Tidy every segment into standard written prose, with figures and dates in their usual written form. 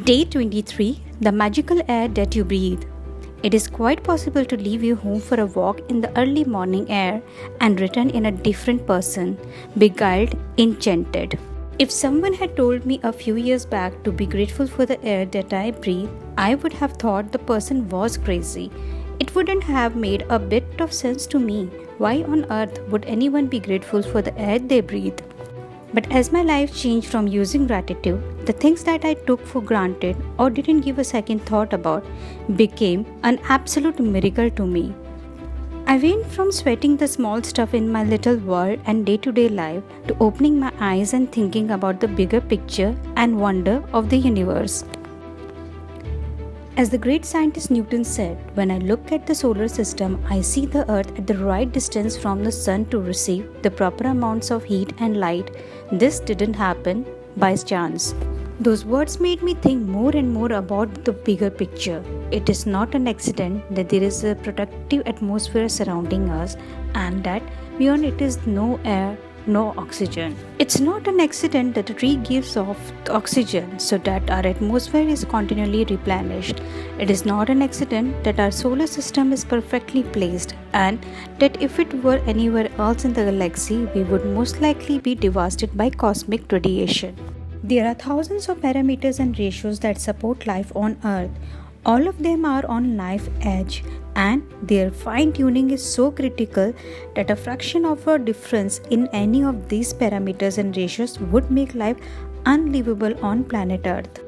Day 23. The magical air that you breathe. It is quite possible to leave your home for a walk in the early morning air and return in a different person, beguiled, enchanted. If someone had told me a few years back to be grateful for the air that I breathe, I would have thought the person was crazy. It wouldn't have made a bit of sense to me. Why on earth would anyone be grateful for the air they breathe? But as my life changed from using gratitude, the things that I took for granted or didn't give a second thought about became an absolute miracle to me. I went from sweating the small stuff in my little world and day to day life to opening my eyes and thinking about the bigger picture and wonder of the universe. As the great scientist Newton said, when I look at the solar system, I see the earth at the right distance from the sun to receive the proper amounts of heat and light. This didn't happen by chance. Those words made me think more and more about the bigger picture. It is not an accident that there is a protective atmosphere surrounding us and that beyond it is no air, no oxygen. It's not an accident that a tree gives off oxygen so that our atmosphere is continually replenished. It is not an accident that our solar system is perfectly placed and that if it were anywhere else in the galaxy, we would most likely be devastated by cosmic radiation. There are thousands of parameters and ratios that support life on Earth. All of them are on knife edge and their fine tuning is so critical that a fraction of a difference in any of these parameters and ratios would make life unlivable on planet Earth.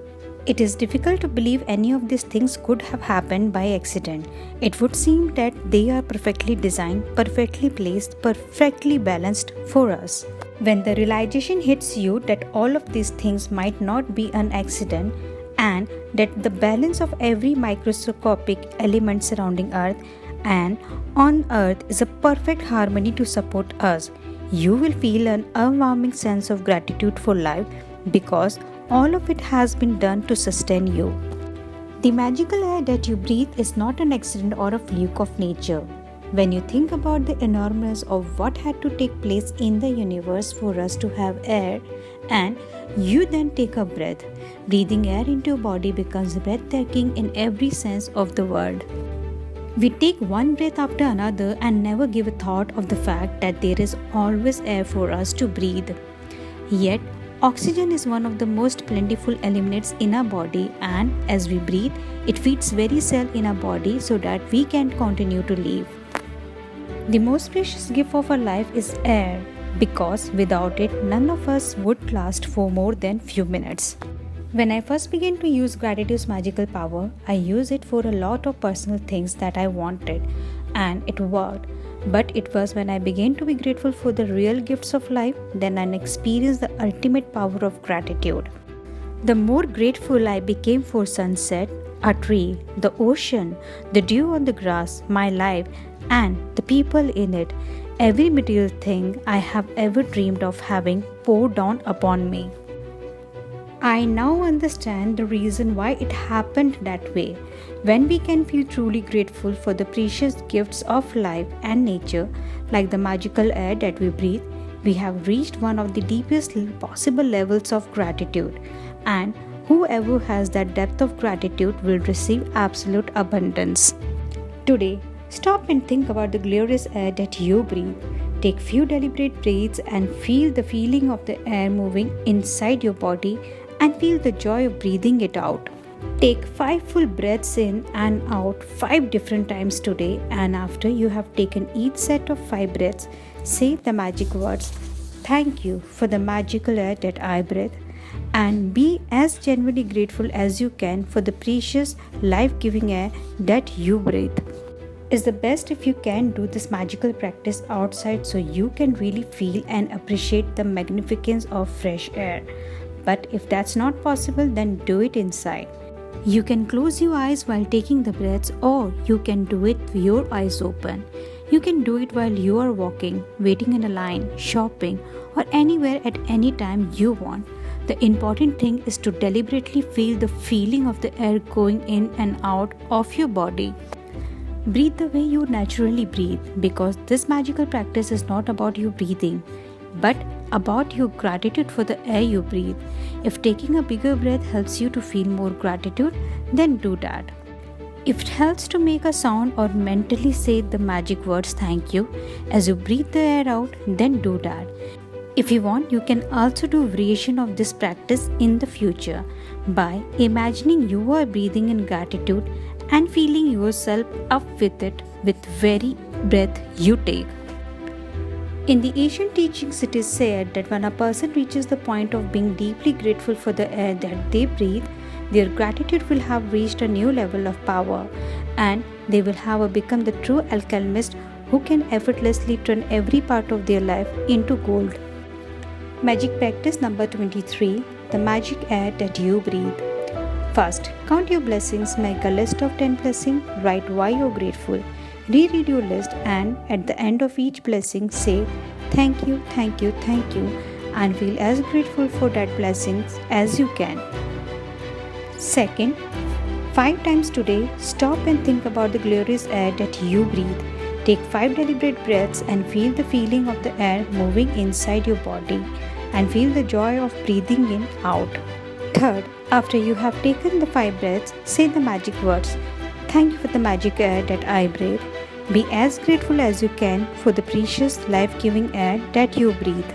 It is difficult to believe any of these things could have happened by accident. It would seem that they are perfectly designed, perfectly placed, perfectly balanced for us. When the realization hits you that all of these things might not be an accident, and that the balance of every microscopic element surrounding Earth and on Earth is a perfect harmony to support us, you will feel an overwhelming sense of gratitude for life because all of it has been done to sustain you. The magical air that you breathe is not an accident or a fluke of nature. When you think about the enormous of what had to take place in the universe for us to have air, and you then take a breath, breathing air into your body becomes breathtaking in every sense of the word. We take one breath after another and never give a thought of the fact that there is always air for us to breathe. Yet, oxygen is one of the most plentiful elements in our body, and as we breathe, it feeds every cell in our body so that we can continue to live. The most precious gift of our life is air, because without it, none of us would last for more than few minutes. When I first began to use gratitude's magical power, I used it for a lot of personal things that I wanted, and it worked. But it was when I began to be grateful for the real gifts of life, then I experienced the ultimate power of gratitude. The more grateful I became for sunset, a tree, the ocean, the dew on the grass, my life, and the people in it, every material thing I have ever dreamed of having poured down upon me. I now understand the reason why it happened that way. When we can feel truly grateful for the precious gifts of life and nature, like the magical air that we breathe, we have reached one of the deepest possible levels of gratitude. And whoever has that depth of gratitude will receive absolute abundance. Today, stop and think about the glorious air that you breathe. Take few deliberate breaths and feel the feeling of the air moving inside your body and feel the joy of breathing it out. Take 5 full breaths in and out 5 different times today, and after you have taken each set of 5 breaths, say the magic words, "Thank you for the magical air that I breathe," and be as genuinely grateful as you can for the precious life-giving air that you breathe. It's the best if you can do this magical practice outside so you can really feel and appreciate the magnificence of fresh air. But if that's not possible, then do it inside. You can close your eyes while taking the breaths, or you can do it with your eyes open. You can do it while you are walking, waiting in a line, shopping, or anywhere at any time you want. The important thing is to deliberately feel the feeling of the air going in and out of your body. Breathe the way you naturally breathe, because this magical practice is not about you breathing, but about your gratitude for the air you breathe. If taking a bigger breath helps you to feel more gratitude, then do that. If it helps to make a sound or mentally say the magic words thank you as you breathe the air out, then do that. If you want, you can also do variation of this practice in the future by imagining you are breathing in gratitude and feeling yourself up with it with very breath you take. In the Asian teachings, it is said that when a person reaches the point of being deeply grateful for the air that they breathe, their gratitude will have reached a new level of power and they will have become the true alchemist who can effortlessly turn every part of their life into gold. Magic practice number 23. The magic air that you breathe. First, count your blessings, make a list of 10 blessings, write why you're grateful. Reread your list and at the end of each blessing say thank you, thank you, thank you and feel as grateful for that blessings as you can. Second, 5 times today, stop and think about the glorious air that you breathe. Take 5 deliberate breaths and feel the feeling of the air moving inside your body and feel the joy of breathing in out. Third, after you have taken the 5 breaths, say the magic words. Thank you for the magic air that I breathe. Be as grateful as you can for the precious life-giving air that you breathe.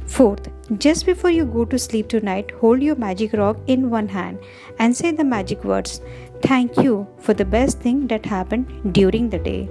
Fourth, just before you go to sleep tonight, hold your magic rock in one hand and say the magic words. Thank you for the best thing that happened during the day.